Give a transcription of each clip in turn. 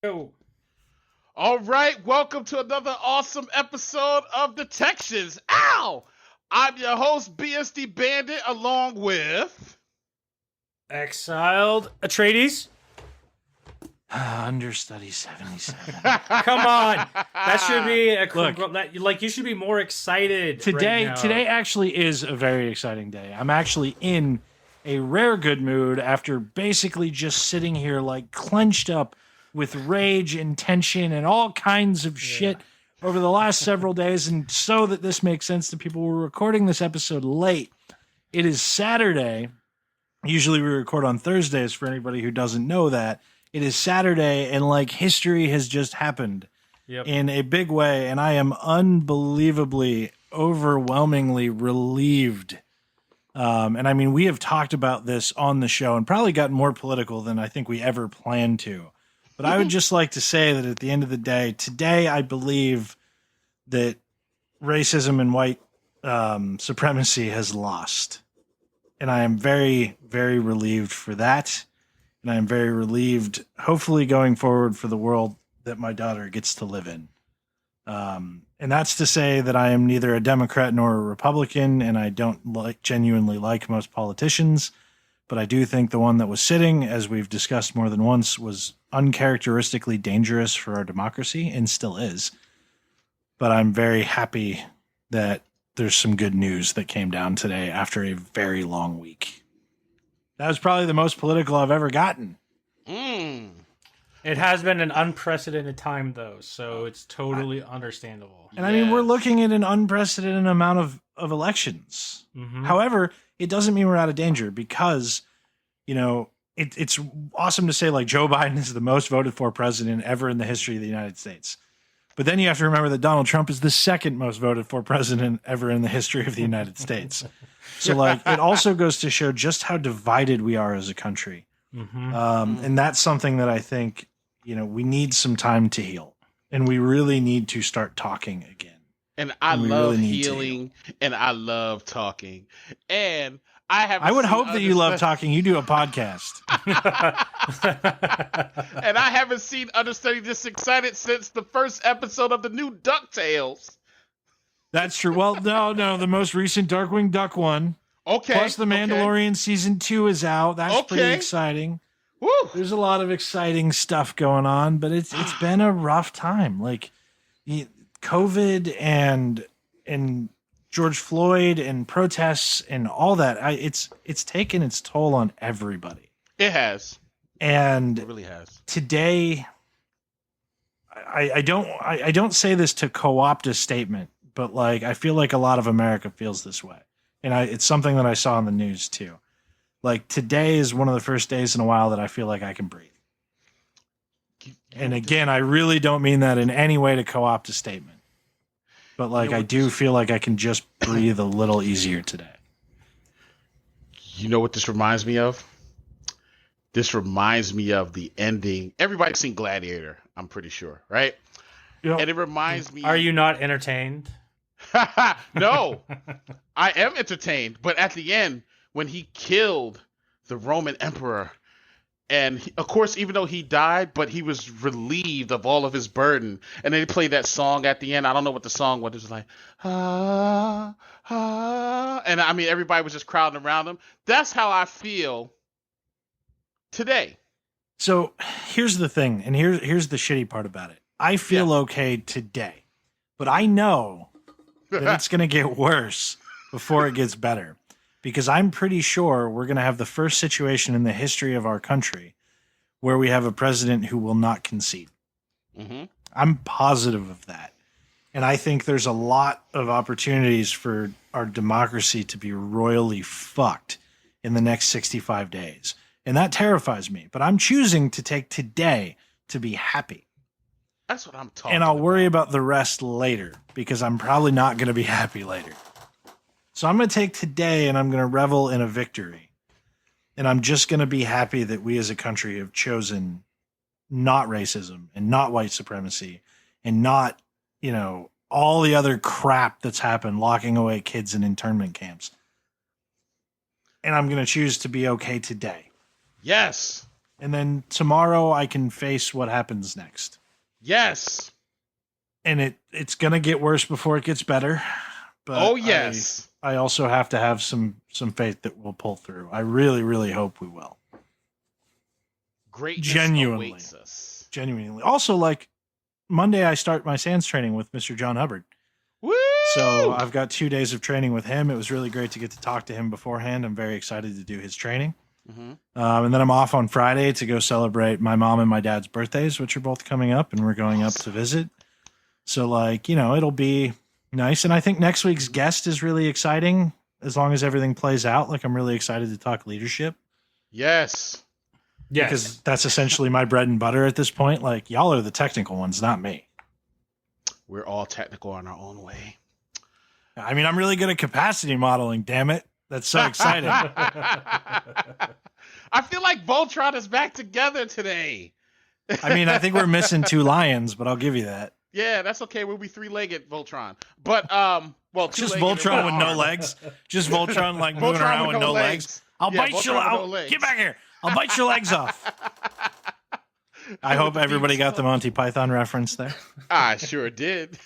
Yo. All right, welcome to another awesome episode of Detections. Ow! I'm your host, BSD Bandit, along with... Exiled Atreides? Understudy 77. Come on. That should be a Look. you should be more excited Today right now. today actually is a very exciting day. I'm actually in a rare good mood after basically just sitting here like clenched up with rage and tension and all kinds of shit over the last several days. And so that this makes sense to people, we're recording this episode late. It is Saturday. Usually we record on Thursdays for anybody who doesn't know that. It is Saturday, and like history has just happened in a big way, and I am unbelievably, overwhelmingly relieved. And I mean, we have talked about this on the show and probably gotten more political than I think we ever planned to. But I would just like to say that at the end of the day, today I believe that racism and white supremacy has lost. And I am very, very relieved for that. And I'm very relieved, hopefully going forward, for the world that my daughter gets to live in. And that's to say that I am neither a Democrat nor a Republican, and I don't genuinely like most politicians. But I do think the one that was sitting, as we've discussed more than once, was uncharacteristically dangerous for our democracy, and still is. But I'm very happy that there's some good news that came down today after a very long week. That was probably the most political I've ever gotten. It has been an unprecedented time, though, so it's totally understandable. And I mean, we're looking at an unprecedented amount of elections. Mm-hmm. However, it doesn't mean we're out of danger because, you know, it's awesome to say like Joe Biden is the most voted for president ever in the history of the United States. But then you have to remember that Donald Trump is the second most voted for president ever in the history of the United States. So, like, it also goes to show just how divided we are as a country. Mm-hmm. And that's something that I think, you know, we need some time to heal. And we really need to start talking again. And I love healing, and I love talking. And I would hope that you love talking. You do a podcast. And I haven't seen Understudy this excited since the first episode of the new DuckTales. That's true. Well, no, the most recent Darkwing Duck one. Okay. Plus the Mandalorian season 2 is out. That's pretty exciting. Woo. There's a lot of exciting stuff going on, but it's been a rough time. Like COVID and George Floyd and protests and all that. It's taken its toll on everybody. It has. And it really has. Today, I don't say this to co-opt a statement, but like I feel like a lot of America feels this way, and it's something that I saw in the news too. Like today is one of the first days in a while that I feel like I can breathe. And again, I really don't mean that in any way to co-opt a statement, but like I do feel like I can just breathe a little easier today. You know what this reminds me of? This reminds me of the ending. Everybody's seen Gladiator, I'm pretty sure, right? Yep. And it reminds me. Are you not entertained? No, I am entertained. But at the end, when he killed the Roman emperor, and of course, even though he died, but he was relieved of all of his burden. And then they played that song at the end. I don't know what the song was. It was like, ah, ah. And I mean, everybody was just crowding around him. That's how I feel today. So here's the thing, and here's the shitty part about it. I feel okay today, but I know that it's going to get worse before it gets better, because I'm pretty sure we're going to have the first situation in the history of our country where we have a president who will not concede. Mm-hmm. I'm positive of that. And I think there's a lot of opportunities for our democracy to be royally fucked in the next 65 days. And that terrifies me. But I'm choosing to take today to be happy. That's what I'm talking about. And I'll worry about the rest later, because I'm probably not going to be happy later. So I'm going to take today and I'm going to revel in a victory. And I'm just going to be happy that we as a country have chosen not racism and not white supremacy and not, you know, all the other crap that's happened, locking away kids in internment camps. And I'm going to choose to be okay today. Yes. And then tomorrow I can face what happens next. Yes. And it's going to get worse before it gets better. But Oh, yes. I also have to have some faith that we'll pull through. I really, really hope we will. Greatness Genuinely. awaits us. Genuinely. Also, like, Monday I start my SANS training with Mr. John Hubbard. Woo! So I've got 2 days of training with him. It was really great to get to talk to him beforehand. I'm very excited to do his training. Mm-hmm. And then I'm off on Friday to go celebrate my mom and my dad's birthdays, which are both coming up, and we're going up to visit. So, like, it'll be nice. And I think next week's guest is really exciting as long as everything plays out. Like, I'm really excited to talk leadership. Yes. Yes. Because that's essentially my bread and butter at this point. Like, y'all are the technical ones, not me. We're all technical in our own way. I mean, I'm really good at capacity modeling, damn it. That's so exciting. I feel like Voltron is back together today. I mean, I think we're missing 2 lions, but I'll give you that. Yeah, that's okay. We'll be 3-legged Voltron. But, well, Just 2-legged Voltron with no arm. legs. Just Voltron, like, moving Voltron around with no legs. I'll Yeah, bite Voltron your with no legs. legs. Get back here. I'll bite your legs off. I hope everybody got the Monty Python reference there. I sure did.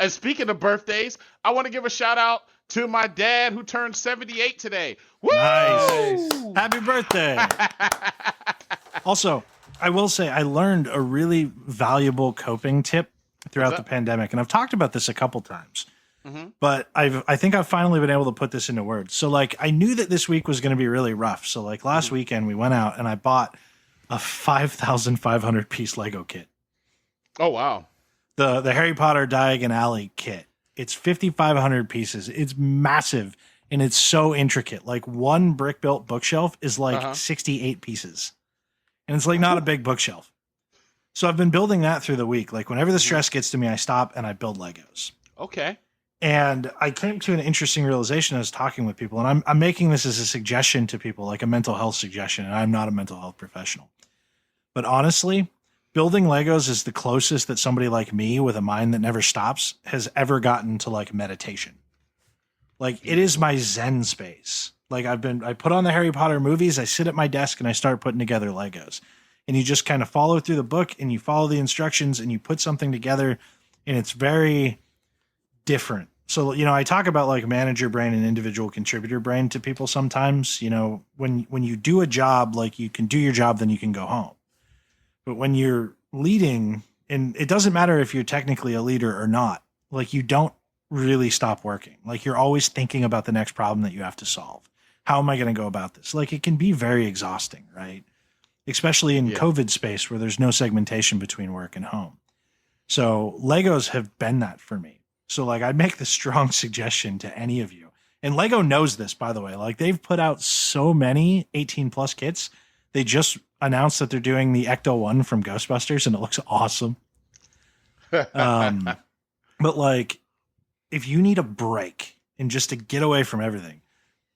And speaking of birthdays, I want to give a shout out to my dad who turned 78 today. Woo! Nice. Happy birthday. Also, I will say I learned a really valuable coping tip throughout the pandemic, and I've talked about this a couple times. Mm-hmm. But I think I've finally been able to put this into words. So, like, I knew that this week was going to be really rough. So, like, last weekend we went out and I bought a 5,500 piece Lego kit. Oh, wow. The Harry Potter Diagon Alley kit. It's 5,500 pieces. It's massive and it's so intricate. Like, one brick built bookshelf is like 68 pieces. And it's like not a big bookshelf. So I've been building that through the week. Like, whenever the stress gets to me, I stop and I build Legos. Okay. And I came to an interesting realization. I was talking with people, and I'm making this as a suggestion to people, like a mental health suggestion, and I'm not a mental health professional. But honestly, building Legos is the closest that somebody like me with a mind that never stops has ever gotten to, like, meditation. Like, it is my Zen space. Like, I put on the Harry Potter movies, I sit at my desk and I start putting together Legos. And you just kind of follow through the book and you follow the instructions and you put something together, and it's very different. So, I talk about, like, manager brain and individual contributor brain to people sometimes. When you do a job, like, you can do your job, then you can go home. But when you're leading, and it doesn't matter if you're technically a leader or not, like, you don't really stop working. Like, you're always thinking about the next problem that you have to solve. How am I going to go about this? Like, it can be very exhausting, right? Especially in COVID space where there's no segmentation between work and home. So Legos have been that for me. So, like, I'd make the strong suggestion to any of you. And Lego knows this, by the way. Like, they've put out so many 18 plus kits. They just announced that they're doing the Ecto 1 from Ghostbusters, and it looks awesome. But, like, if you need a break and just to get away from everything,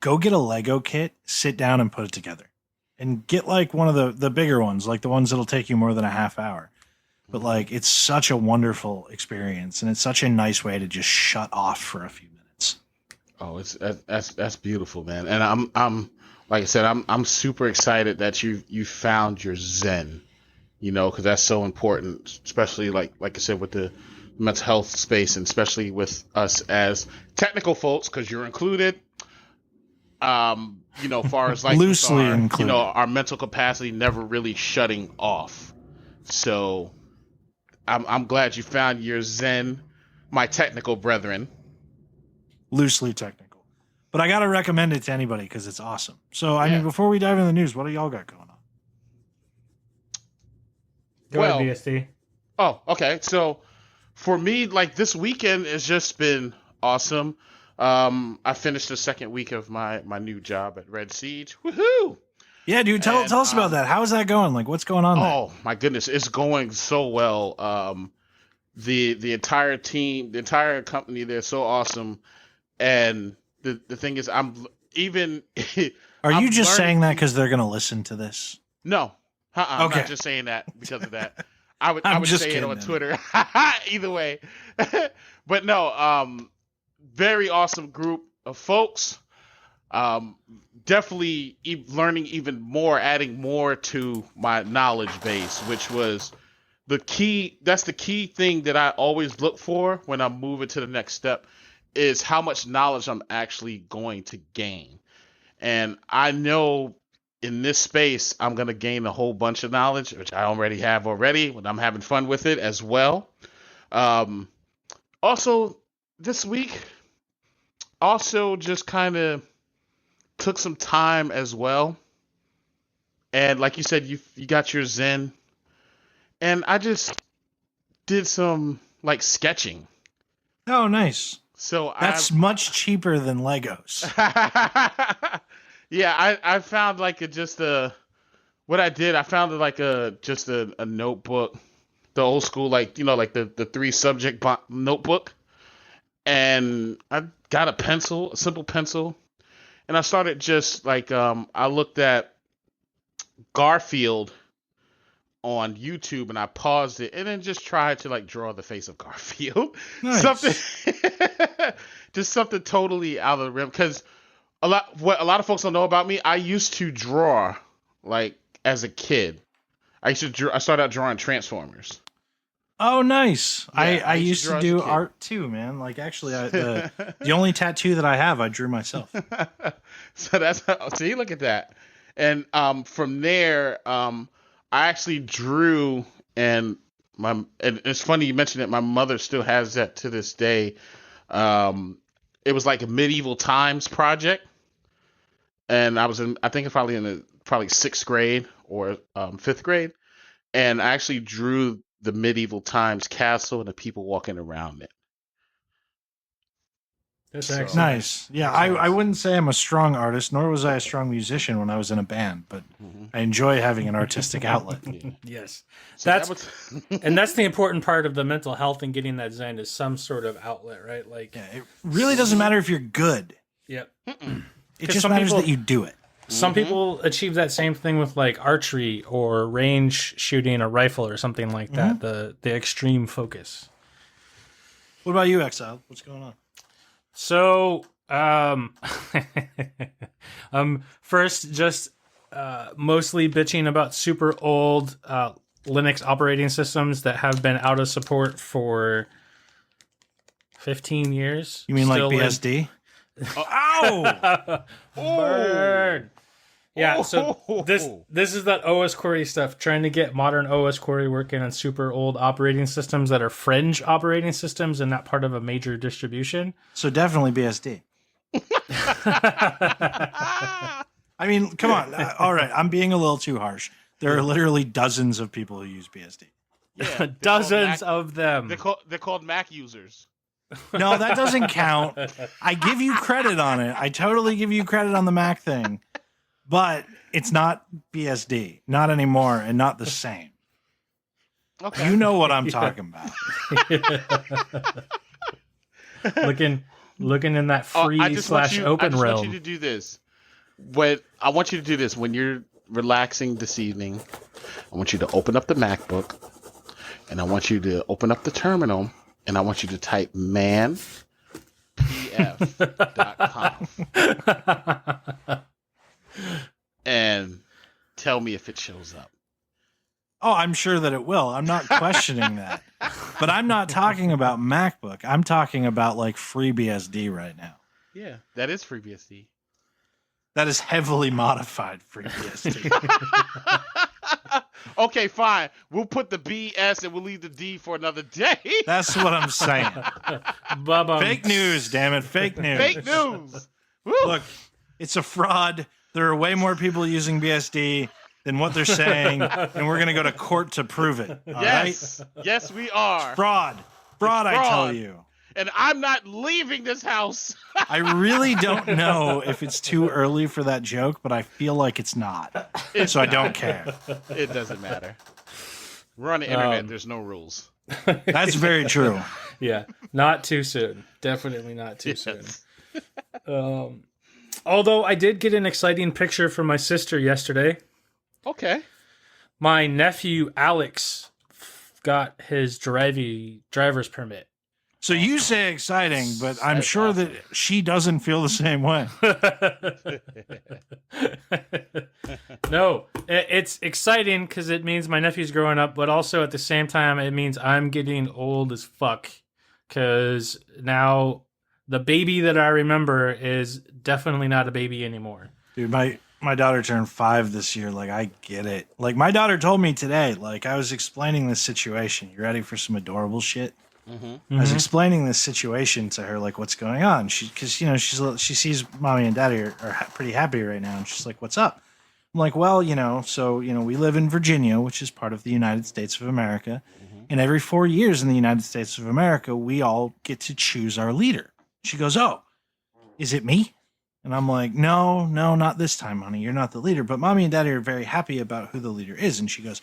go get a Lego kit, sit down and put it together. And get, like, one of the bigger ones, like the ones that'll take you more than a half hour. But, like, it's such a wonderful experience, and it's such a nice way to just shut off for a few minutes. Oh, that's beautiful, man. And I'm like I said, I'm super excited that you found your Zen, because that's so important, especially like I said, with the mental health space, and especially with us as technical folks, because you're included. Far as, like, loosely included, our mental capacity never really shutting off. So I'm glad you found your Zen, my technical brethren. Loosely technical. But I got to recommend it to anybody because it's awesome. So, I mean, before we dive into the news, what do y'all got going on? Go ahead, BSD. Oh, okay. So for me, like, this weekend has just been awesome. I finished the second week of my new job at Red Siege. Woohoo! Yeah, dude, tell us about that. How is that going? Like, what's going on there? Oh, my goodness. It's going so well. The entire team, the entire company, they're so awesome. And the thing is, I'm even... Are you just saying that because they're going to listen to this? No. I'm Okay. not just saying that because of that. I would just say it on kidding. Twitter. Either way. But no, very awesome group of folks. Definitely learning even more, adding more to my knowledge base, which was the key. That's the key thing that I always look for when I'm moving to the next step, is how much knowledge I'm actually going to gain. And I know in this space, I'm going to gain a whole bunch of knowledge, which I already have when I'm having fun with it as well. Also, this week, also just kind of took some time as well. And like you said, you got your Zen. And I just did some like sketching. Oh, nice. So that's much cheaper than Legos. Yeah, I found like what I did, I found like a notebook, the old school, like, like the 3 subject notebook. And I got a simple pencil. And I started just like, I looked at Garfield on YouTube and I paused it and then just tried to like draw the face of Garfield. Nice. Something totally out of the rim. Because what a lot of folks don't know about me, I used to draw like as a kid. I started out drawing Transformers. Oh, nice. Yeah, I used to do art too, man. Like, actually, the only tattoo that I have, I drew myself. So see, look at that. And from there, I actually drew, and it's funny you mentioned it. My mother still has that to this day. It was like a medieval times project, and I think probably in the 6th grade or 5th grade, and I actually drew the medieval times castle and the people walking around it. That's excellent. Nice. Yeah, I wouldn't say I'm a strong artist, nor was I a strong musician when I was in a band, but I enjoy having an artistic outlet. Yeah. Yes. So And that's the important part of the mental health and getting that Zen is some sort of outlet, right? Like, Yeah, it really doesn't matter if you're good. Yep. It just matters that you do it. Some people achieve that same thing with like archery or range shooting a rifle or something like that. The extreme focus. What about you, Exile? What's going on? So, first, just mostly bitching about super old Linux operating systems that have been out of support for 15 years. You mean like Still BSD? Ow! Burn. Yeah, so this is that OS query stuff, trying to get modern OS query working on super old operating systems that are fringe operating systems and not part of a major distribution. So definitely BSD. I mean, come on. All right, I'm being a little too harsh. There are literally dozens of people who use BSD. Yeah, Dozens of them. They're called Mac users. No, that doesn't count. I give you credit on it. I totally give you credit on the Mac thing. But it's not BSD. Not anymore, and not the same. Okay. You know what I'm talking about. looking in that free / open I realm. want you to do this. When you're relaxing this evening, I want you to open up the MacBook, and I want you to open up the terminal, and I want you to type manpf.com and tell me if it shows up. Oh, I'm sure that it will. I'm not questioning that. But I'm not talking about MacBook. I'm talking about like free BSD right now. Yeah, that is free BSD. That is heavily modified free BSD. Okay, fine. We'll put the BS and we'll leave the D for another day. That's what I'm saying. Fake news, damn it. Fake news. Fake news. Woo. Look, it's a fraud. There are way more people using BSD than what they're saying, and we're going to go to court to prove it. All yes. right? Yes, we are. Fraud. Fraud, I tell you. And I'm not leaving this house. I really don't know if it's too early for that joke, but I feel like it's not. I don't care. It doesn't matter. We're on the internet. There's no rules. That's very true. Yeah, not too soon. Definitely not too soon. Although I did get an exciting picture from my sister yesterday. Okay. My nephew Alex got his driver's permit. So you say exciting, but I'm sure awesome. that she doesn't feel the same way. No, it's exciting because it means my nephew's growing up, but also at the same time, it means I'm getting old as fuck. Because now the baby that I remember is definitely not a baby anymore. Dude, my daughter turned 5 this year. Like, I get it. Like, my daughter told me today, like, I was explaining this situation. You ready for some adorable shit? I was explaining this situation to her, like, what's going on. Because, you know, she sees mommy and daddy are pretty happy right now. And she's like, what's up? I'm like, well, you know, so, you know, we live in Virginia, which is part of the United States of America. And every 4 years in the United States of America, we all get to choose our leader. She goes, oh, is it me? And I'm like, no, not this time, honey. You're not the leader. But mommy and daddy are very happy about who the leader is. And she goes,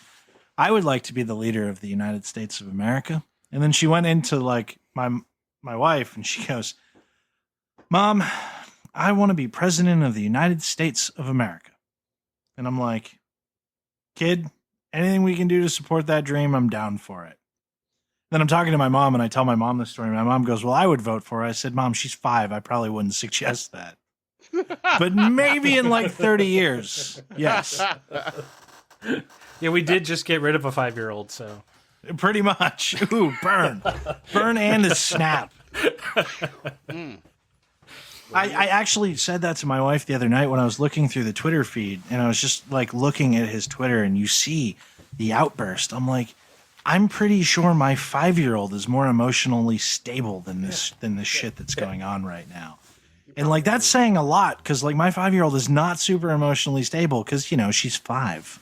I would like to be the leader of the United States of America. And then she went into like my wife and she goes, Mom, I want to be president of the United States of America. And I'm like, kid, anything we can do to support that dream, I'm down for it. Then I'm talking to my mom and I tell my mom the story. My mom goes, well, I would vote for her. I said, Mom, she's 5. I probably wouldn't suggest that. But maybe in like 30 years. Yes. Yeah, we did just get rid of a 5-year-old, so. Pretty much. Ooh, burn. Burn and a snap. I actually said that to my wife the other night when I was looking through the Twitter feed, and I was just like looking at his Twitter, and you see the outburst. I'm like, I'm pretty sure my 5-year-old is more emotionally stable than this shit that's going on right now. And like that's saying a lot because like my 5-year-old is not super emotionally stable because, you know, she's 5.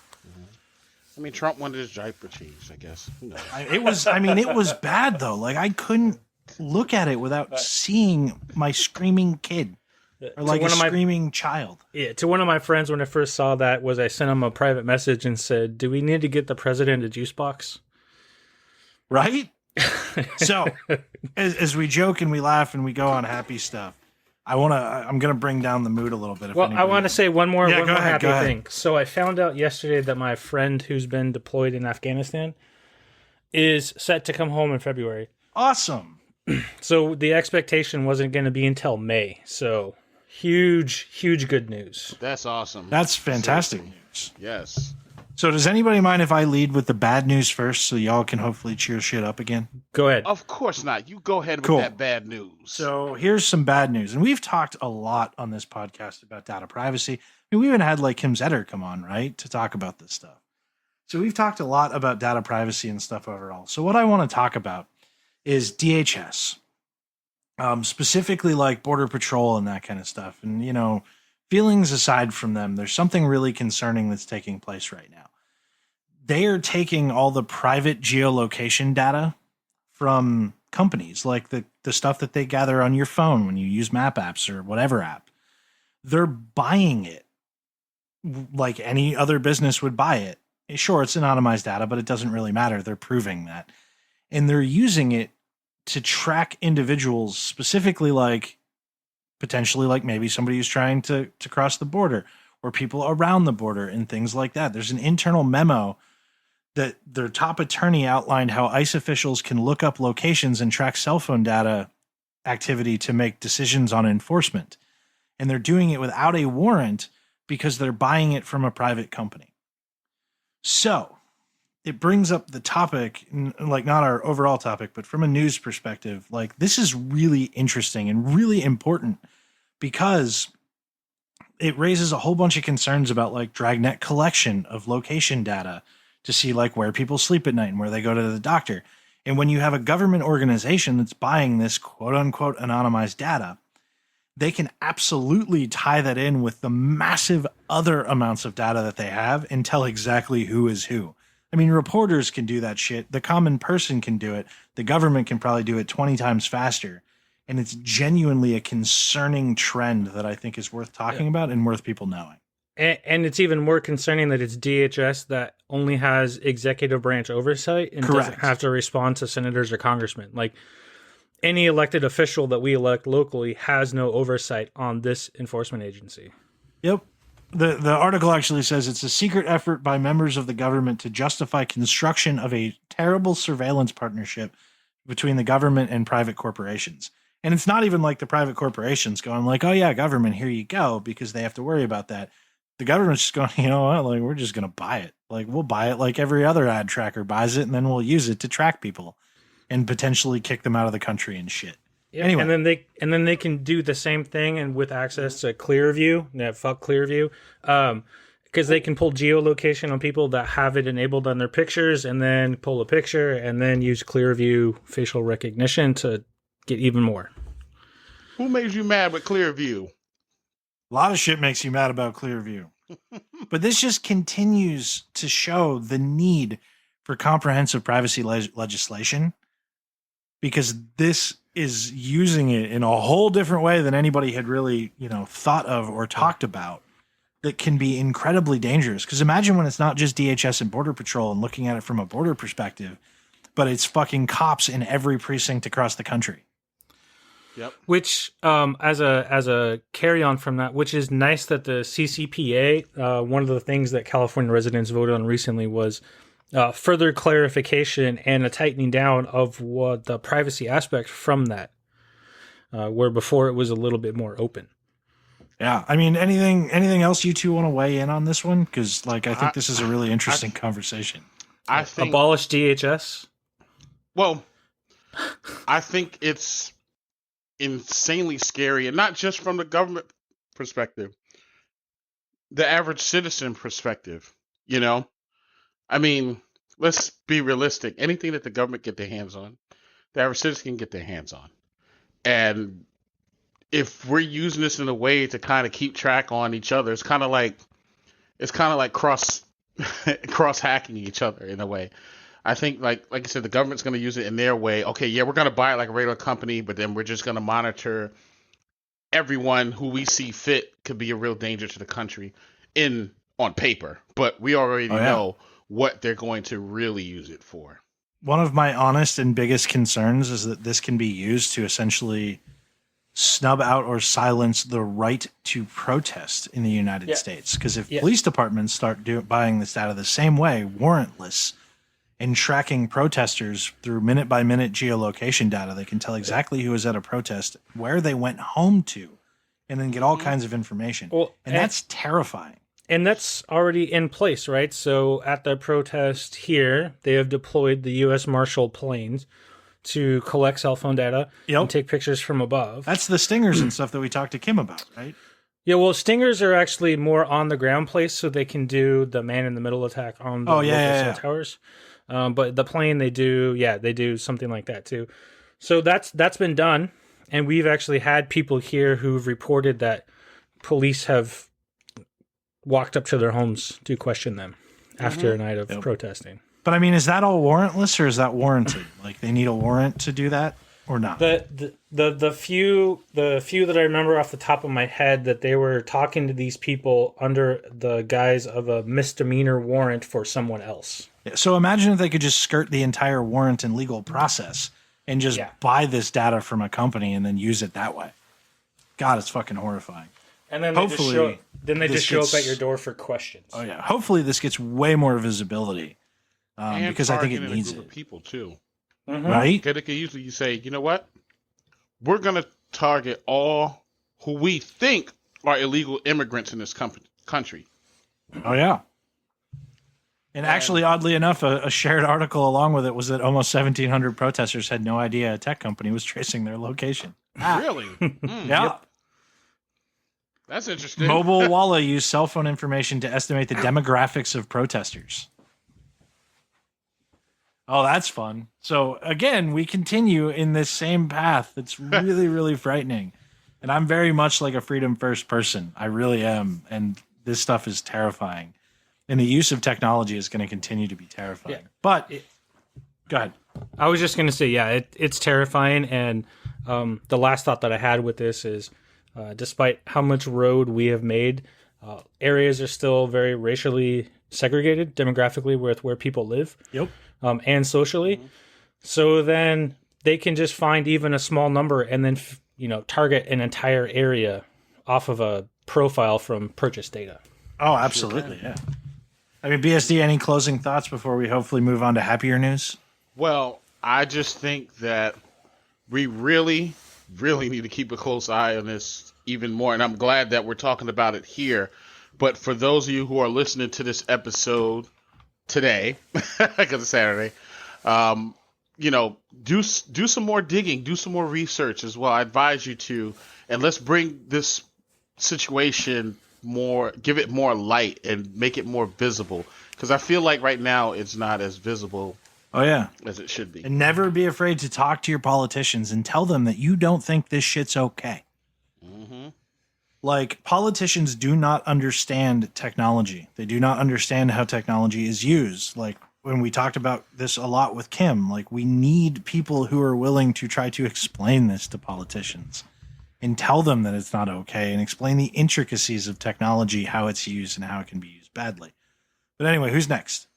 I mean, Trump wanted his diaper changed, I guess. Who knows? It was bad though. Like I couldn't look at it without seeing my screaming kid or like a screaming child. Yeah, to one of my friends when I first saw that was I sent him a private message and said, do we need to get the president a juice box? Right? So as we joke and we laugh and we go on happy stuff, I'm going to bring down the mood a little bit. I want to say one more happy ahead. thing. So I found out yesterday that my friend who's been deployed in Afghanistan is set to come home in February. Awesome. So the expectation wasn't going to be until May. So huge good news. That's awesome. That's fantastic news. Yes. So does anybody mind if I lead with the bad news first so y'all can hopefully cheer shit up again? Go ahead. Of course not. You go ahead with Cool. that bad news. So here's some bad news. And we've talked a lot on this podcast about data privacy. I mean, we even had like Kim Zetter come on, right, to talk about this stuff. So we've talked a lot about data privacy and stuff overall. So what I want to talk about is DHS, specifically like Border Patrol and that kind of stuff. And, you know, feelings aside from them, there's something really concerning that's taking place right now. They are taking all the private geolocation data from companies, like the stuff that they gather on your phone when you use map apps or whatever app. They're buying it like any other business would buy it. Sure, it's anonymized data, but it doesn't really matter. They're proving that. And they're using it to track individuals, specifically like potentially like maybe somebody who's trying to cross the border or people around the border and things like that. There's an internal memo that their top attorney outlined how ICE officials can look up locations and track cell phone data activity to make decisions on enforcement. And they're doing it without a warrant because they're buying it from a private company. So it brings up the topic, like not our overall topic, but from a news perspective, like this is really interesting and really important because it raises a whole bunch of concerns about like dragnet collection of location data to see like where people sleep at night and where they go to the doctor. And when you have a government organization that's buying this quote unquote anonymized data, they can absolutely tie that in with the massive other amounts of data that they have and tell exactly who is who. I mean, reporters can do that shit. The common person can do it. The government can probably do it 20 times faster. And it's genuinely a concerning trend that I think is worth talking about and worth people knowing. And it's even more concerning that it's DHS that only has executive branch oversight and Correct. doesn't have to respond to senators or congressmen. Like any elected official that we elect locally has no oversight on this enforcement agency. Yep. The article actually says it's a secret effort by members of the government to justify construction of a terrible surveillance partnership between the government and private corporations. And it's not even like the private corporations going like, oh yeah, government, here you go, because they have to worry about that. The government's just going, you know what, like we're just going to buy it. Like we'll buy it like every other ad tracker buys it, and then we'll use it to track people and potentially kick them out of the country and shit. Yeah, anyway. And then they can do the same thing and with access to Clearview. Yeah, fuck Clearview. Because they can pull geolocation on people that have it enabled on their pictures, and then pull a picture and then use Clearview facial recognition to get even more. Who made you mad with Clearview? A lot of shit makes you mad about Clearview. But this just continues to show the need for comprehensive privacy legislation, because this is using it in a whole different way than anybody had really, thought of or talked about, that can be incredibly dangerous. Because imagine when it's not just DHS and Border Patrol and looking at it from a border perspective, but it's fucking cops in every precinct across the country. Yep. Which, as a carry on from that, which is nice that the CCPA, one of the things that California residents voted on recently was further clarification and a tightening down of what the privacy aspect from that, where before it was a little bit more open. Yeah, I mean, anything else you two want to weigh in on this one? Because I think this is a really interesting conversation. I think abolish DHS. Well, I think it's insanely scary, and not just from the government perspective, the average citizen perspective. I mean, let's be realistic. Anything that the government get their hands on, the average citizen can get their hands on. And if we're using this in a way to kind of keep track on each other, it's kind of like cross hacking each other in a way. I think, like I said, the government's going to use it in their way. Okay, yeah, we're going to buy it like a regular company, but then we're just going to monitor everyone who we see fit could be a real danger to the country on paper. But we already know what they're going to really use it for. One of my honest and biggest concerns is that this can be used to essentially snub out or silence the right to protest in the United States. Because if police departments start buying this data the same way, warrantless, and tracking protesters through minute-by-minute geolocation data, they can tell exactly who was at a protest, where they went home to, and then get all kinds of information. Well, and that's terrifying. And that's already in place, right? So at the protest here, they have deployed the U.S. Marshal planes to collect cell phone data and take pictures from above. That's the stingers and stuff that we talked to Kim about, right? Yeah, well, stingers are actually more on the ground place, so they can do the man-in-the-middle attack on the cell towers. But the plane, they do something like that too. So that's been done, and we've actually had people here who've reported that police have walked up to their homes to question them after a night of protesting. But I mean, is that all warrantless or is that warranted? Like they need a warrant to do that or not? The few that I remember off the top of my head that they were talking to these people under the guise of a misdemeanor warrant for someone else. So imagine if they could just skirt the entire warrant and legal process and just buy this data from a company and then use it that way. God, it's fucking horrifying. And then they just show up at your door for questions. Oh yeah. Hopefully this gets way more visibility because I think it needs it. People too, right? Because they can usually say, you know what, we're gonna target all who we think are illegal immigrants in this country. Oh yeah. And actually, oddly enough, a shared article along with it was that almost 1,700 protesters had no idea a tech company was tracing their location. Really? Yeah. Yep. That's interesting. Mobile Walla used cell phone information to estimate the demographics of protesters. Oh, that's fun. So, again, we continue in this same path. It's really, really frightening. And I'm very much like a freedom first person. I really am. And this stuff is terrifying. And the use of technology is going to continue to be terrifying. Yeah. But go ahead. I was just going to say, it's terrifying. And the last thought that I had with this is, despite how much road we have made, areas are still very racially segregated demographically with where people live. Yep. And socially. So then they can just find even a small number and then, target an entire area off of a profile from purchase data. Oh, absolutely. I mean, BSD, any closing thoughts before we hopefully move on to happier news? Well, I just think that we really, really need to keep a close eye on this even more. And I'm glad that we're talking about it here. But for those of you who are listening to this episode today, because it's Saturday, do some more digging, do some more research as well. I advise you to, and let's bring this situation give it more light and make it more visible. Because I feel like right now it's not as visible. Oh, yeah. As it should be. And never be afraid to talk to your politicians and tell them that you don't think this shit's okay. Mm-hmm. Like, politicians do not understand technology. They do not understand how technology is used. Like, when we talked about this a lot with Kim, like, we need people who are willing to try to explain this to politicians and tell them that it's not okay and explain the intricacies of technology, how it's used and how it can be used badly. But anyway, who's next?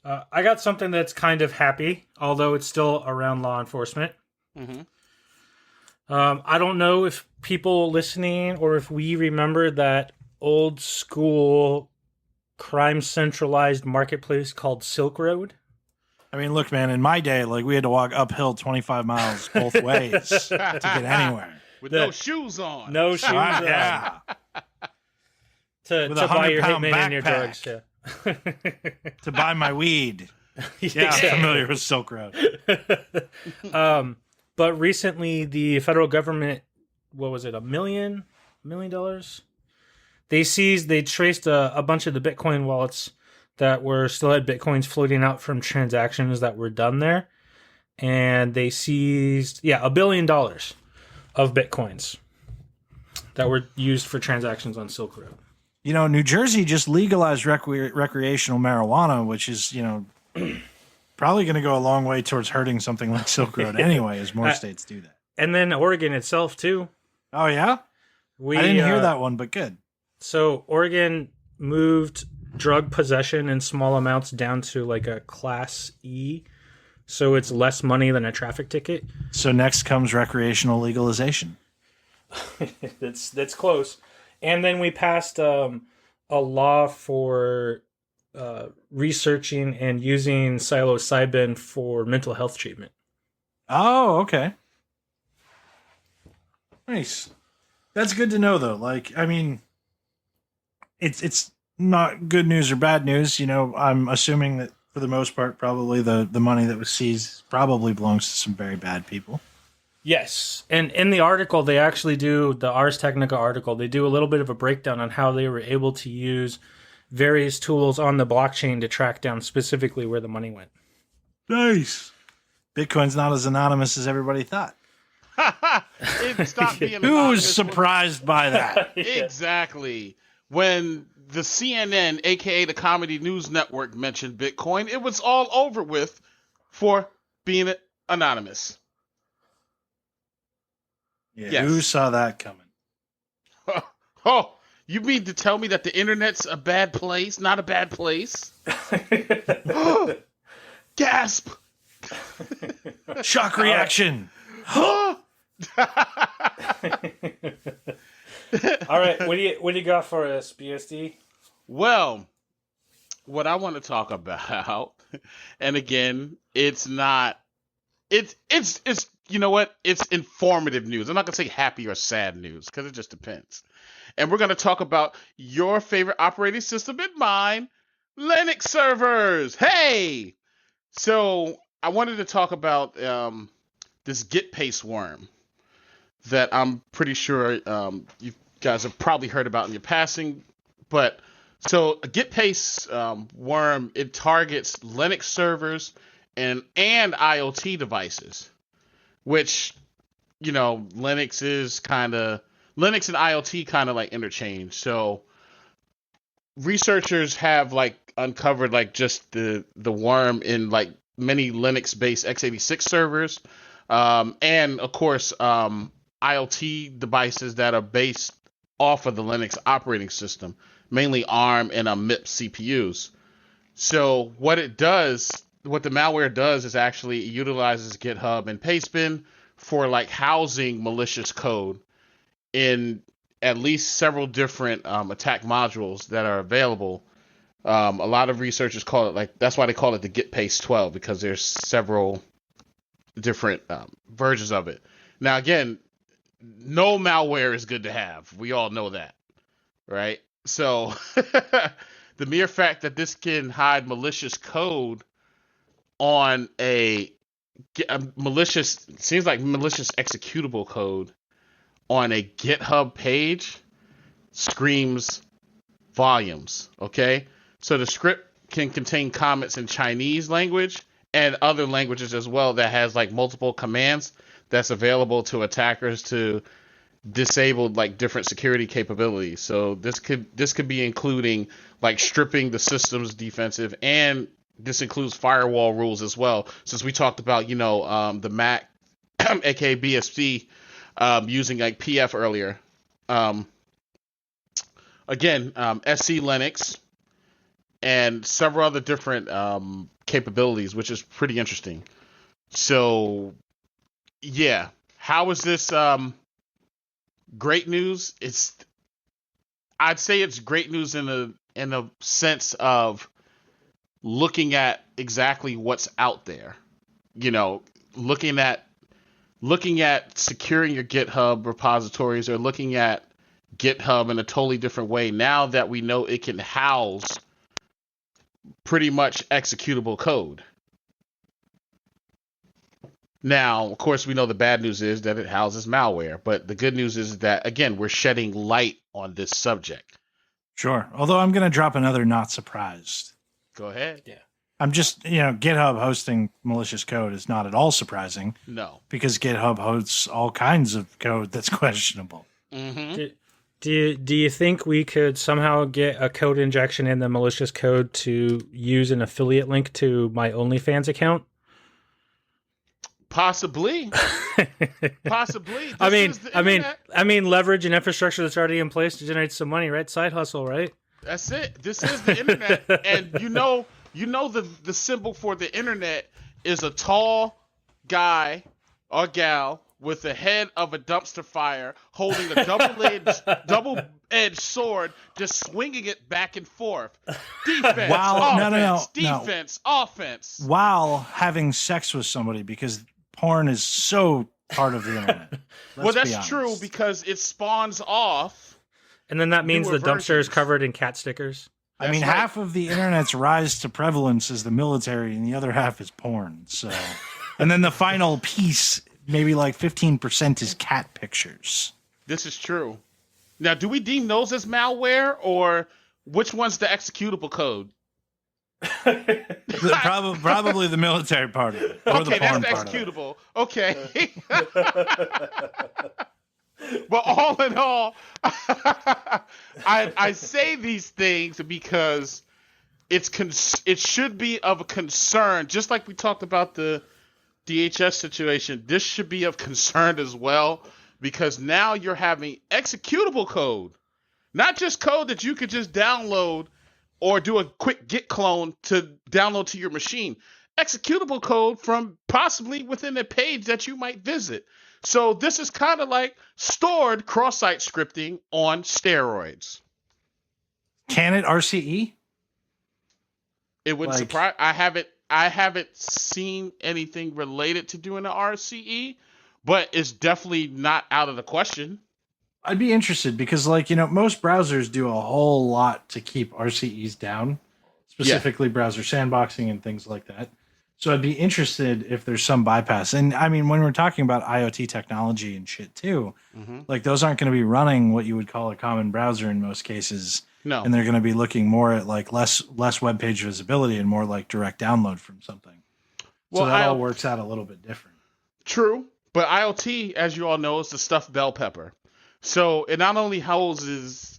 I got something that's kind of happy, although it's still around law enforcement. Mm-hmm. I don't know if people listening or if we remember that old school crime centralized marketplace called Silk Road. I mean, look, man, in my day, like, we had to walk uphill 25 miles both ways to get anywhere. With no shoes on. No shoes on. Yeah. To buy your 100-pound hitman and your backpack. drugs. Yeah. To buy my weed. Yeah, I'm familiar with Silk Road. But recently, the federal government, what was it, $1 million? They traced a bunch of the Bitcoin wallets that still had Bitcoins floating out from transactions that were done there. And they seized, $1 billion of Bitcoins that were used for transactions on Silk Road. You know, New Jersey just legalized recreational marijuana, which is, probably going to go a long way towards hurting something like Silk Road anyway, as more states do that. And then Oregon itself, too. Oh, yeah? I didn't hear that one, but good. So Oregon moved drug possession in small amounts down to like a Class E. So it's less money than a traffic ticket. So next comes recreational legalization. That's close. And then we passed a law for researching and using psilocybin for mental health treatment. Oh, okay. Nice. That's good to know, though. Like, I mean, it's not good news or bad news. I'm assuming that for the most part, probably the money that was seized probably belongs to some very bad people. Yes. And in the article, they actually do, the Ars Technica article, they do a little bit of a breakdown on how they were able to use various tools on the blockchain to track down specifically where the money went. Nice. Bitcoin's not as anonymous as everybody thought. It stopped being anonymous. Who's surprised by that? Exactly. When the CNN, a.k.a. the Comedy News Network, mentioned Bitcoin, it was all over with for being anonymous. Yeah, yes. Who saw that coming? Oh, you mean to tell me that the internet's a bad place? Not a bad place? Gasp! Shock reaction. All right, what do you got for us, BSD? Well, what I want to talk about, and again, it's you know what? It's informative news. I'm not gonna say happy or sad news because it just depends. And we're gonna talk about your favorite operating system and mine, Linux servers. Hey, so I wanted to talk about this Git paste worm that I'm pretty sure you guys have probably heard about in your passing. But so a Git paste worm, it targets Linux servers and IoT devices, which, Linux and IoT kind of like interchange. So researchers have like uncovered like just the worm in like many Linux-based x86 servers, and of course IoT devices that are based off of the Linux operating system, mainly ARM and MIPS CPUs. So what the malware does is actually it utilizes GitHub and Pastebin for like housing malicious code in at least several different attack modules that are available. A lot of researchers call it that's why they call it the Git paste 12, because there's several different versions of it. Now, again, no malware is good to have. We all know that, right? So the mere fact that this can hide malicious code on a malicious, seems like malicious executable code on a GitHub page screams volumes, okay? So the script can contain comments in Chinese language and other languages as well that has like multiple commands that's available to attackers to disable like different security capabilities. So this could be including like stripping the system's defensive, and this includes firewall rules as well. Since we talked about, the Mac, aka BSP, using like PF earlier. Again, SC Linux and several other different capabilities, which is pretty interesting. So, yeah, how is this great news? I'd say it's great news in a sense of looking at exactly what's out there. Looking at securing your GitHub repositories, or looking at GitHub in a totally different way now that we know it can house pretty much executable code. Now, of course, we know the bad news is that it houses malware, but the good news is that, again, we're shedding light on this subject. Sure. Although I'm going to drop another not surprised. Go ahead. Yeah. I'm just, GitHub hosting malicious code is not at all surprising. No. Because GitHub hosts all kinds of code that's questionable. Mm-hmm. Do you think we could somehow get a code injection in the malicious code to use an affiliate link to my OnlyFans account? Possibly. Possibly. I mean, leverage and infrastructure that's already in place to generate some money, right? Side hustle, right? That's it. This is the internet, and the symbol for the internet is a tall guy or gal with the head of a dumpster fire holding a double-edged sword, just swinging it back and forth. Defense, offense, defense, offense. While having sex with somebody, because porn is so part of the internet. Well, that's true, because it spawns off. And then that means the dumpster is covered in cat stickers. I mean, half of the internet's rise to prevalence is the military, and the other half is porn. So, and then the final piece, maybe like 15%, is cat pictures. This is true. Now, do we deem those as malware, or which one's the executable code? Probably the military part of it. Or okay, the porn that's part executable. Okay. But all in all, I say these things because it should be of a concern, just like we talked about the DHS situation. This should be of concern as well, because now you're having executable code, not just code that you could just download or do a quick git clone to download to your machine. Executable code from possibly within a page that you might visit. So this is kind of like stored cross-site scripting on steroids. Can it RCE? It wouldn't surprise. I haven't seen anything related to doing an RCE, but it's definitely not out of the question. I'd be interested because, most browsers do a whole lot to keep RCEs down, specifically browser sandboxing and things like that. So I'd be interested if there's some bypass. And I mean, when we're talking about IoT technology and shit too, those aren't going to be running what you would call a common browser in most cases. No. And they're going to be looking more at like less web page visibility and more like direct download from something. So that all works out a little bit different. True. But IoT, as you all know, is the stuffed bell pepper. So it not only houses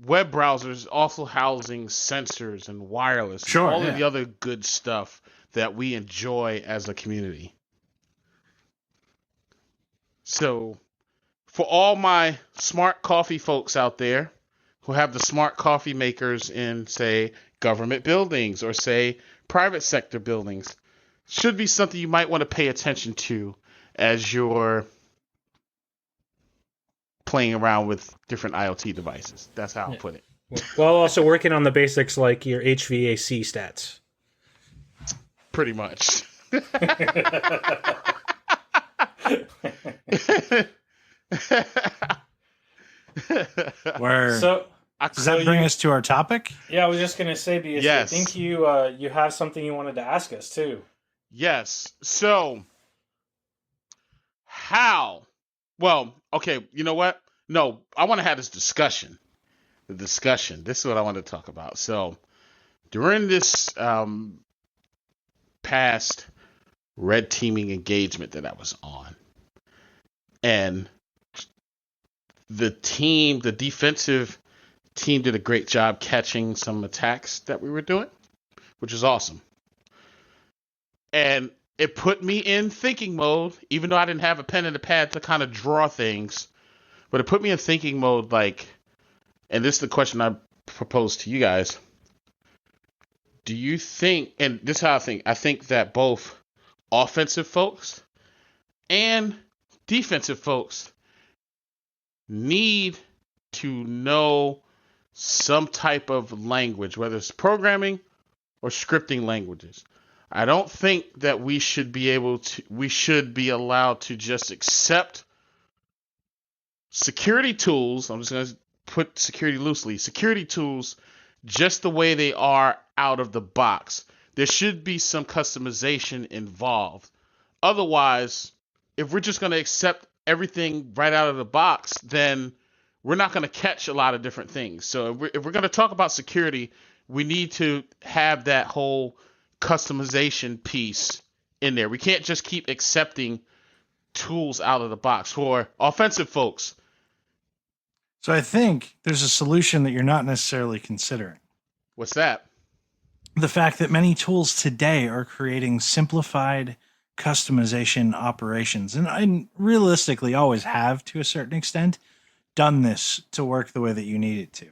web browsers, also housing sensors and wireless, and all of the other good stuff that we enjoy as a community. So for all my smart coffee folks out there who have the smart coffee makers in, say, government buildings or, say, private sector buildings, should be something you might want to pay attention to as you're playing around with different IoT devices. That's how I'll put it. While also working on the basics like your HVAC stats. Pretty much. Where So does that bring us to our topic? yeah, I was just gonna say because Yes. I think you you have something you wanted to ask us too. Yes. So, how? Well, okay, you know what? No, I want to have this discussion. The discussion. This is what I want to talk about. So, during this past red teaming engagement that I was on, and the defensive team did a great job catching some attacks that we were doing, which is awesome. And it put me in thinking mode, even though I didn't have a pen and a pad to kind of draw things. But it put me in thinking mode, like, and this is the question I propose to you guys. Do you think, and this is how I think that both offensive folks and defensive folks need to know some type of language, whether it's programming or scripting languages. I don't think that we should be allowed to just accept security tools. I'm just going to put security loosely. Security tools just the way they are out of the box. There should be some customization involved. Otherwise, if we're just going to accept everything right out of the box, then we're not going to catch a lot of different things. So if we're going to talk about security, we need to have that whole customization piece in there. We can't just keep accepting tools out of the box. For offensive folks, So I think there's a solution that you're not necessarily considering. what's that? The fact that many tools today are creating simplified customization operations, and realistically always have, to a certain extent, done this to work the way that you need it to.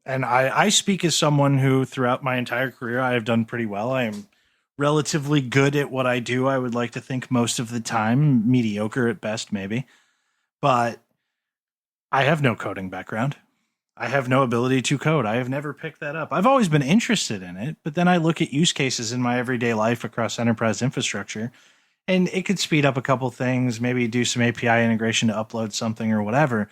And I speak as someone who, throughout my entire career, I have done pretty well. I am relatively good at what I do. I would like to think most of the time, mediocre at best, maybe. But I have no coding background. I have no ability to code. I have never picked that up. I've always been interested in it, but then I look at use cases in my everyday life across enterprise infrastructure, and it could speed up a couple things, maybe do some API integration to upload something or whatever.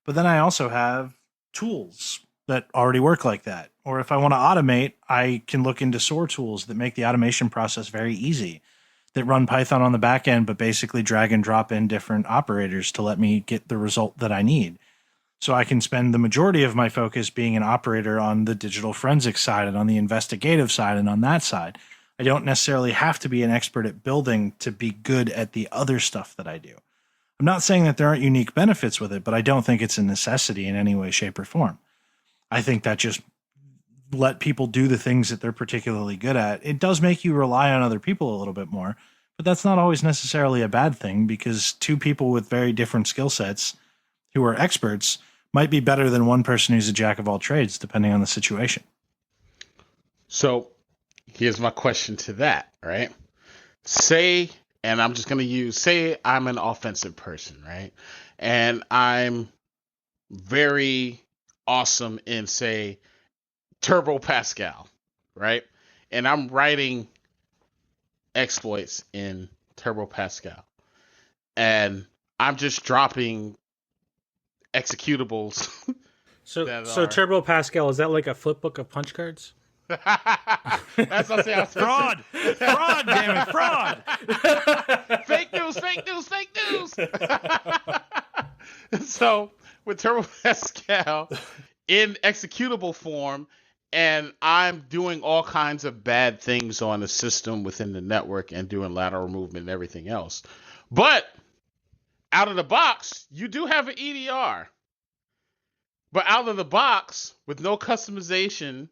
But then I also have tools that already work like that. Or if I want to automate, I can look into SOAR tools that make the automation process very easy, that run Python on the back end, but basically drag and drop in different operators to let me get the result that I need. So I can spend the majority of my focus being an operator on the digital forensics side and on the investigative side and on that side. I don't necessarily have to be an expert at building to be good at the other stuff that I do. I'm not saying that there aren't unique benefits with it, but I don't think it's a necessity in any way, shape, or form. I think that just let people do the things that they're particularly good at. It does make you rely on other people a little bit more, but that's not always necessarily a bad thing, because two people with very different skill sets who are experts might be better than one person who's a jack of all trades, depending on the situation. So here's my question to that, right? Say, and I'm just going to say I'm an offensive person, right? And I'm very awesome in, say, Turbo Pascal, right? And I'm writing exploits in Turbo Pascal. And I'm just dropping executables. So Turbo Pascal, is that like a flip book of punch cards? That's what I'm saying. Fraud! Fraud, damn it, fraud! Fake news, fake news, fake news. So with Turbo Pascal in executable form, and I'm doing all kinds of bad things on the system within the network and doing lateral movement and everything else. But out of the box, you do have an EDR. But out of the box, with no customization,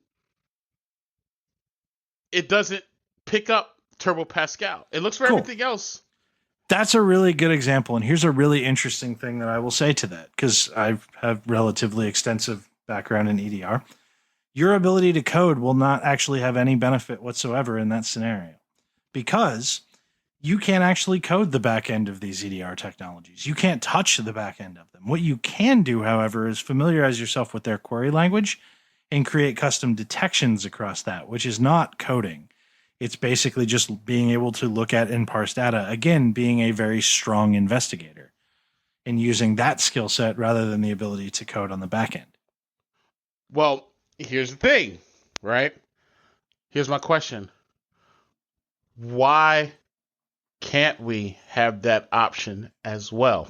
it doesn't pick up Turbo Pascal. It looks for everything else. That's a really good example. And here's a really interesting thing that I will say to that, because I have relatively extensive background in EDR. Your ability to code will not actually have any benefit whatsoever in that scenario, because you can't actually code the back end of these EDR technologies. You can't touch the back end of them. What you can do, however, is familiarize yourself with their query language and create custom detections across that, which is not coding. It's basically just being able to look at and parse data. Again, being a very strong investigator and using that skill set rather than the ability to code on the back end. Well, here's the thing, right? Here's my question. Why can't we have that option as well?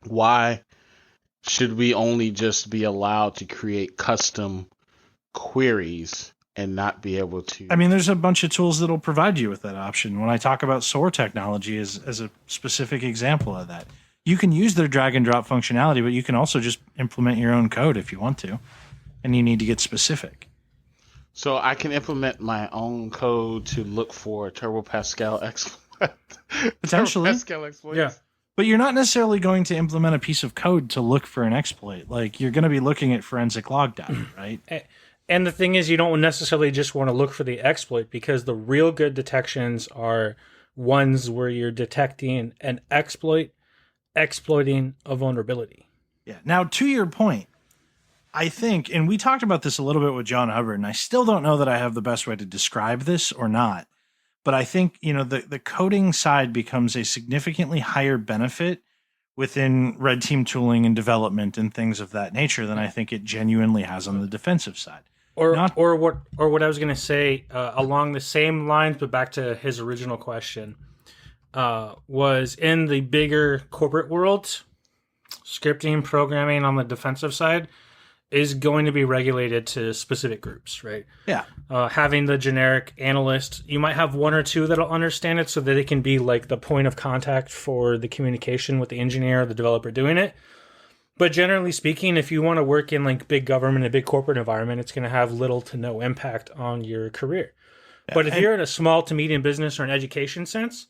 Why should we only just be allowed to create custom queries and not be able to? I mean, there's a bunch of tools that'll provide you with that option. When I talk about SOAR technology as a specific example of that, you can use their drag and drop functionality, but you can also just implement your own code if you want to, and you need to get specific. So I can implement my own code to look for Turbo Pascal exploits. Potentially. Turbo Pascal exploits. Yeah. But you're not necessarily going to implement a piece of code to look for an exploit. Like, you're going to be looking at forensic log data, right? And the thing is, you don't necessarily just want to look for the exploit, because the real good detections are ones where you're detecting an exploit, exploiting a vulnerability. Yeah. Now, to your point, I think, and we talked about this a little bit with John Hubbard, and I still don't know that I have the best way to describe this or not. But I think, the coding side becomes a significantly higher benefit within red team tooling and development and things of that nature than I think it genuinely has on the defensive side. Or what I was going to say along the same lines, but back to his original question, was in the bigger corporate world, scripting, programming on the defensive side is going to be regulated to specific groups, right? Yeah. Having the generic analyst, you might have one or two that'll understand it so that it can be like the point of contact for the communication with the engineer or the developer doing it. But generally speaking, if you want to work in like big government, a big corporate environment, it's going to have little to no impact on your career. Yeah, but if you're in a small to medium business or an education sense,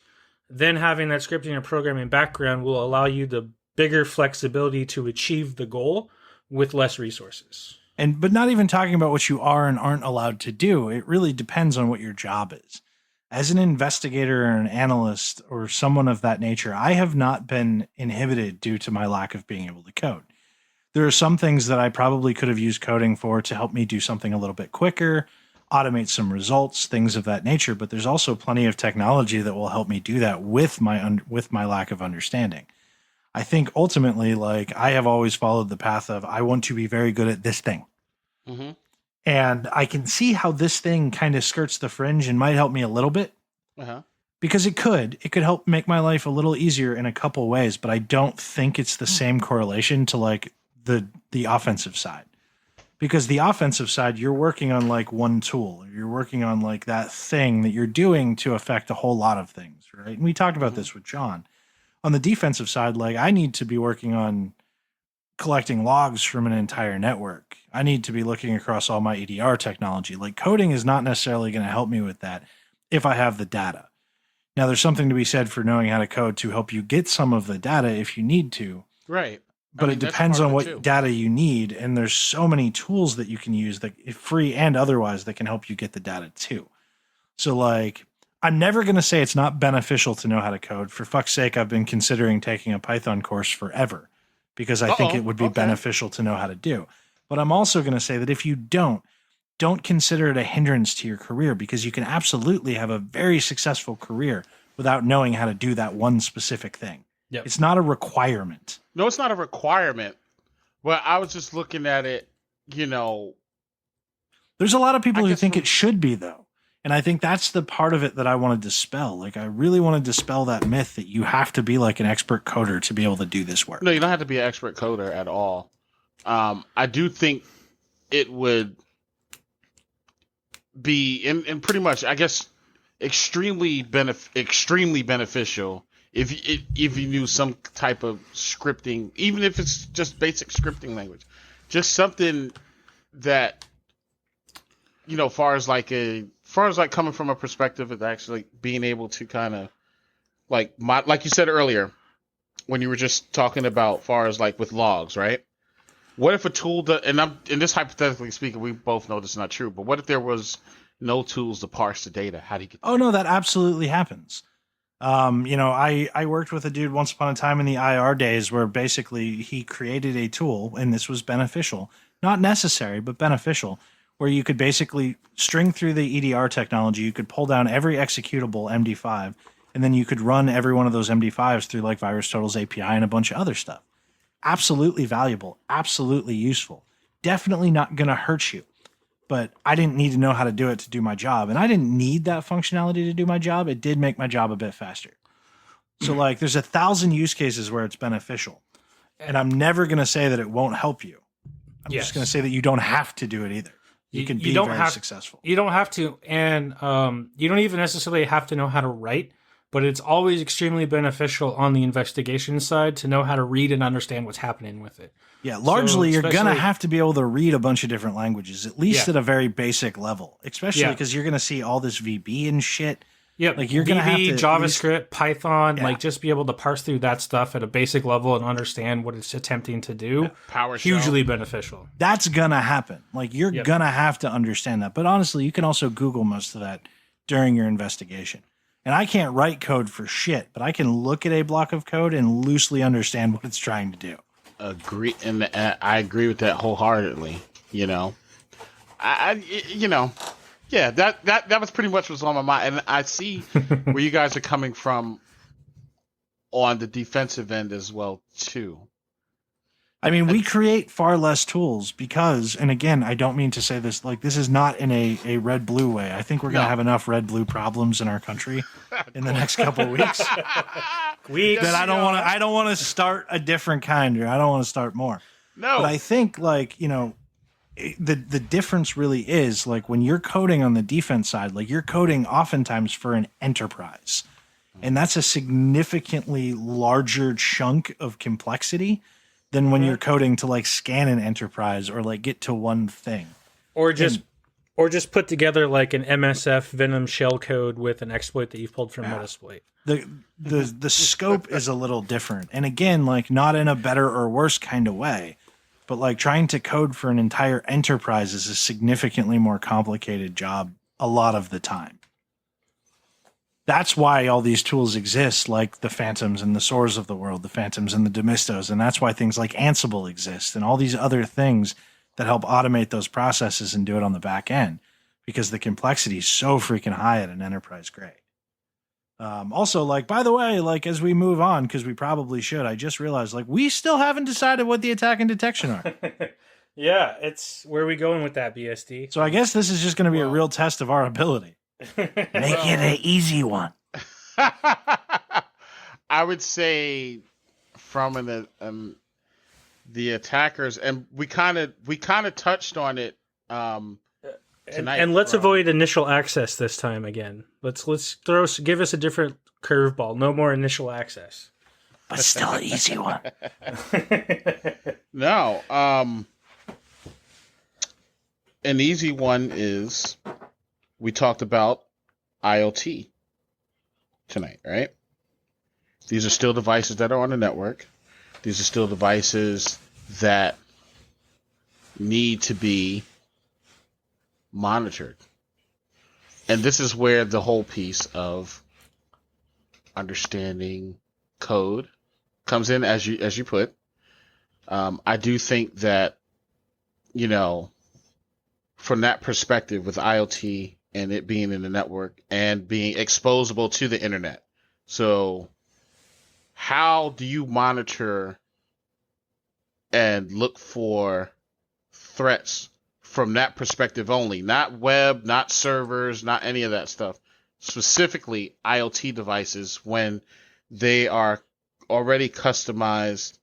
then having that scripting and programming background will allow you the bigger flexibility to achieve the goal with less resources. But not even talking about what you are and aren't allowed to do. It really depends on what your job is. As an investigator or an analyst or someone of that nature, I have not been inhibited due to my lack of being able to code. There are some things that I probably could have used coding for to help me do something a little bit quicker, automate some results, things of that nature. But there's also plenty of technology that will help me do that with my lack of understanding. I think ultimately, like, I have always followed the path of I want to be very good at this thing. Mm-hmm. And I can see how this thing kind of skirts the fringe and might help me a little bit. Uh-huh. Because it could help make my life a little easier in a couple ways, but I don't think it's the same correlation to like the offensive side. Because the offensive side, you're working on like one tool, or you're working on like that thing that you're doing to affect a whole lot of things, right? And we talked about this with John. On the defensive side, like I need to be working on collecting logs from an entire network. I need to be looking across all my EDR technology. Like coding is not necessarily going to help me with that if I have the data. Now, there's something to be said for knowing how to code to help you get some of the data if you need to. Right. But it depends on what data you need. And there's so many tools that you can use, that free and otherwise, that can help you get the data too. So like, I'm never going to say it's not beneficial to know how to code. For fuck's sake, I've been considering taking a Python course forever because I think it would be beneficial to know how to do. But I'm also going to say that if you don't consider it a hindrance to your career, because you can absolutely have a very successful career without knowing how to do that one specific thing. Yep. It's not a requirement. No, it's not a requirement. Well, I was just looking at it, There's a lot of people who think it should be, though. And I think that's the part of it that I want to dispel. Like, I really want to dispel that myth that you have to be like an expert coder to be able to do this work. No, you don't have to be an expert coder at all. I do think it would be, in pretty much, I guess, extremely beneficial if you knew some type of scripting, even if it's just basic scripting language, just something that, far as coming from a perspective of actually being able to kind of like you said earlier, when you were just talking about far as like with logs, right? What if a tool and this hypothetically speaking, we both know this is not true, but what if there was no tools to parse the data? How do you get Oh, no, that absolutely happens. I worked with a dude once upon a time in the IR days where basically he created a tool, and this was beneficial, not necessary, but beneficial, where you could basically string through the EDR technology. You could pull down every executable MD5, and then you could run every one of those MD5s through like VirusTotal's API and a bunch of other stuff. Absolutely valuable, absolutely useful. Definitely not going to hurt you. But I didn't need to know how to do it to do my job. And I didn't need that functionality to do my job. It did make my job a bit faster. So like there's 1,000 use cases where it's beneficial. And I'm never going to say that it won't help you. I'm just going to say that you don't have to do it either. You can be very successful. You don't have to. And you don't even necessarily have to know how to write. But it's always extremely beneficial on the investigation side to know how to read and understand what's happening with it. Yeah, largely you're going to have to be able to read a bunch of different languages, at least at a very basic level, especially because you're going to see all this VB and shit. Yep. Like you're going to have to JavaScript, Python, like just be able to parse through that stuff at a basic level and understand what it's attempting to do. PowerShell. Hugely beneficial. That's going to happen. Like you're going to have to understand that. But honestly, you can also Google most of that during your investigation. And I can't write code for shit, but I can look at a block of code and loosely understand what it's trying to do. Agree, and I agree with that wholeheartedly. You know, that was pretty much what's on my mind, and I see where you guys are coming from on the defensive end as well too. I mean, we create far less tools because, and again, I don't mean to say this, like this is not in a red-blue way. I think we're going to have enough red-blue problems in our country in the next couple of weeks. That I don't want to start a different kind, or I don't want to start more. No. But I think like, you know, the difference really is like when you're coding on the defense side, like you're coding oftentimes for an enterprise. And that's a significantly larger chunk of complexity than when you're coding to like scan an enterprise or like get to one thing. Or just put together like an MSF Venom shell code with an exploit that you've pulled from Metasploit. The scope is a little different. And again, like not in a better or worse kind of way, but like trying to code for an entire enterprise is a significantly more complicated job a lot of the time. That's why all these tools exist, like the Phantoms and the Soars of the world, the Phantoms and the Demistos. And that's why things like Ansible exist and all these other things that help automate those processes and do it on the back end, because the complexity is so freaking high at an enterprise grade. Also, like, by the way, like as we move on, because we probably should, I just realized like we still haven't decided what the attack and detection are. Yeah, it's where are we going with that, BSD? So I guess this is just going to be a real test of our ability. Make it an easy one. I would say from the attackers, and we kind of touched on it tonight. And let's avoid initial access this time again. Let's give us a different curveball. No more initial access, but still an easy one. No, an easy one is. We talked about IoT tonight, right? These are still devices that are on the network. These are still devices that need to be monitored. And this is where the whole piece of understanding code comes in, as you put. I do think that, you know, from that perspective with IoT and it being in the network and being exposable to the internet. So how do you monitor and look for threats from that perspective only? Not web, not servers, not any of that stuff. Specifically IoT devices when they are already customized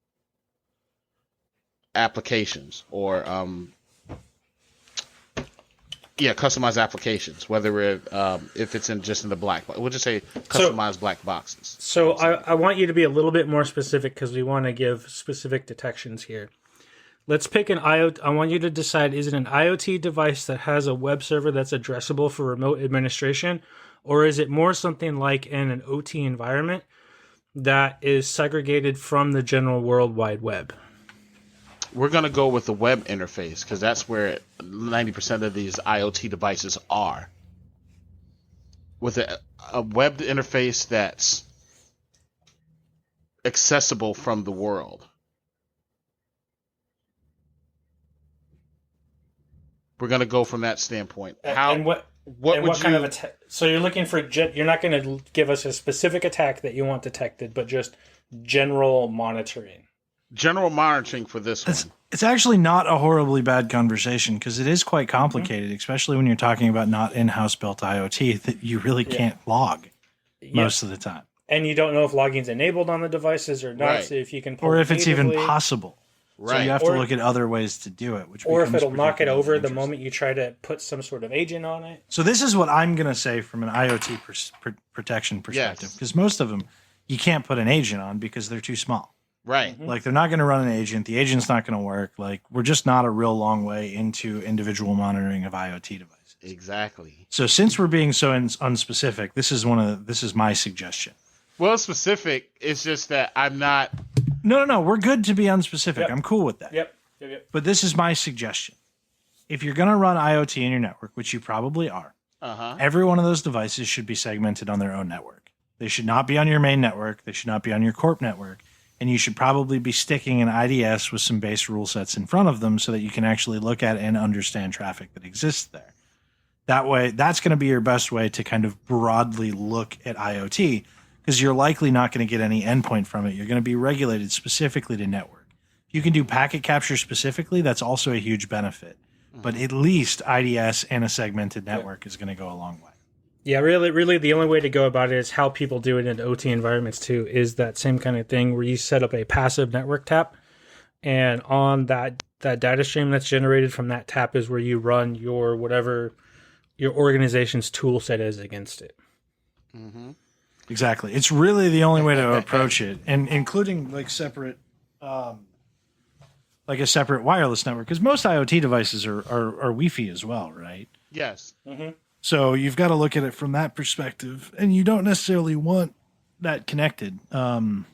applications or customized applications, whether it if it's just in the black box. We'll just say customized black boxes. So I want you to be a little bit more specific because we want to give specific detections here. Let's pick an IoT. I want you to decide, is it an IoT device that has a web server that's addressable for remote administration, or is it more something like in an OT environment that is segregated from the general World Wide Web? We're going to go with the web interface because that's where 90% of these IoT devices are. With a web interface that's accessible from the world. We're going to go from that standpoint. And what would kind you... of attack? So you're looking for you're not going to give us a specific attack that you want detected, but just general monitoring. General monitoring for this one. It's actually not a horribly bad conversation because it is quite complicated, especially when you're talking about not in-house built IoT that you really can't log most of the time. And you don't know if logging's enabled on the devices or not, Right. so if you can pull Or if it's even natively, possible. Right. So you have to look at other ways to do it. or if it'll knock it particularly over the interesting. moment you try to put some sort of agent on it. So this is what I'm going to say from an IoT protection perspective, Yes. because most of them you can't put an agent on because they're too small. Right. Like they're not going to run an agent. The agent's not going to work. Like we're just not a real long way into individual monitoring of IoT devices. Exactly. So since we're being so unspecific, this is my suggestion. Well, specific. It's just that I'm not... No. We're good to be unspecific. Yep. I'm cool with that. Yep. But this is my suggestion. If you're going to run IoT in your network, which you probably are, every one of those devices should be segmented on their own network. They should not be on your main network. They should not be on your corp network. And you should probably be sticking an IDS with some base rule sets in front of them so that you can actually look at and understand traffic that exists there. That way, that's going to be your best way to kind of broadly look at IoT because you're likely not going to get any endpoint from it. You're going to be regulated specifically to network. If you can do packet capture specifically, that's also a huge benefit. But at least IDS and a segmented network is going to go a long way. Yeah, really, the only way to go about it is how people do it in OT environments too. Is that same kind of thing where you set up a passive network tap, and on that data stream that's generated from that tap is where you run your whatever your organization's tool set is against it. Mm-hmm. Exactly. It's really the only way to approach it, and including like separate, like a separate wireless network, because most IoT devices are Wi-Fi as well, right? Yes. Mm-hmm. So you've got to look at it from that perspective, and you don't necessarily want that connected. The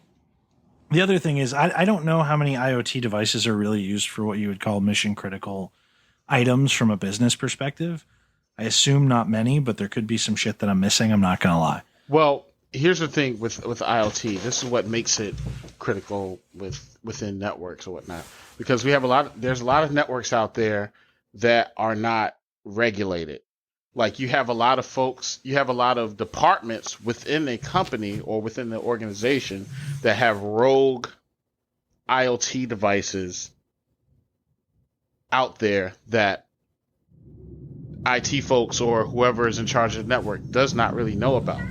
other thing is, I don't know how many IoT devices are really used for what you would call mission critical items from a business perspective. I assume not many, but there could be some shit that I'm missing. I'm not going to lie. Well, here's the thing with IoT. This is what makes it critical within networks or whatnot, because there's a lot of networks out there that are not regulated. Like you have a lot of departments within a company or within the organization that have rogue IoT devices out there that IT folks or whoever is in charge of the network does not really know about,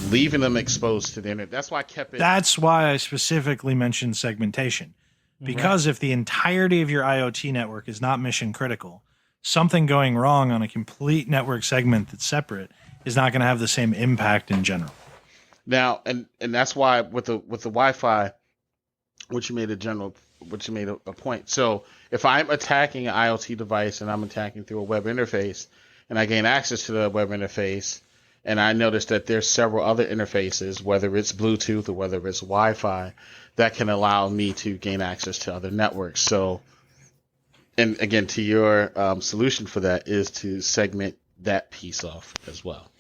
leaving them exposed to the internet. That's why I kept it. That's why I specifically mentioned segmentation, because if the entirety of your IoT network is not mission critical, something going wrong on a complete network segment that's separate is not going to have the same impact in general. Now, and that's why with the Wi-Fi, which you made a point. So if I'm attacking an IoT device and I'm attacking through a web interface, and I gain access to the web interface, and I notice that there's several other interfaces, whether it's Bluetooth or whether it's Wi-Fi, that can allow me to gain access to other networks. So, and again, to your solution for that is to segment that piece off as well.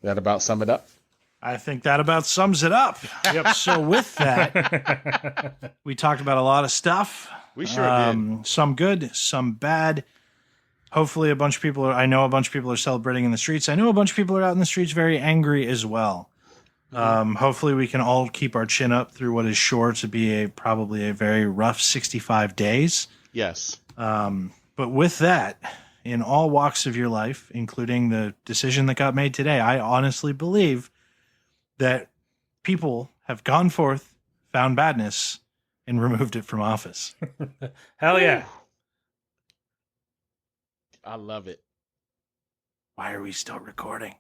That about sum it up? I think that about sums it up. Yep. So with that, we talked about a lot of stuff. We sure did. Some good, some bad. Hopefully I know a bunch of people are celebrating in the streets. I know a bunch of people are out in the streets very angry as well. Hopefully we can all keep our chin up through what is sure to be probably a very rough 65 days. Yes. But with that, in all walks of your life, including the decision that got made today, I honestly believe that people have gone forth, found badness, and removed it from office. Hell yeah. I love it. Why are we still recording?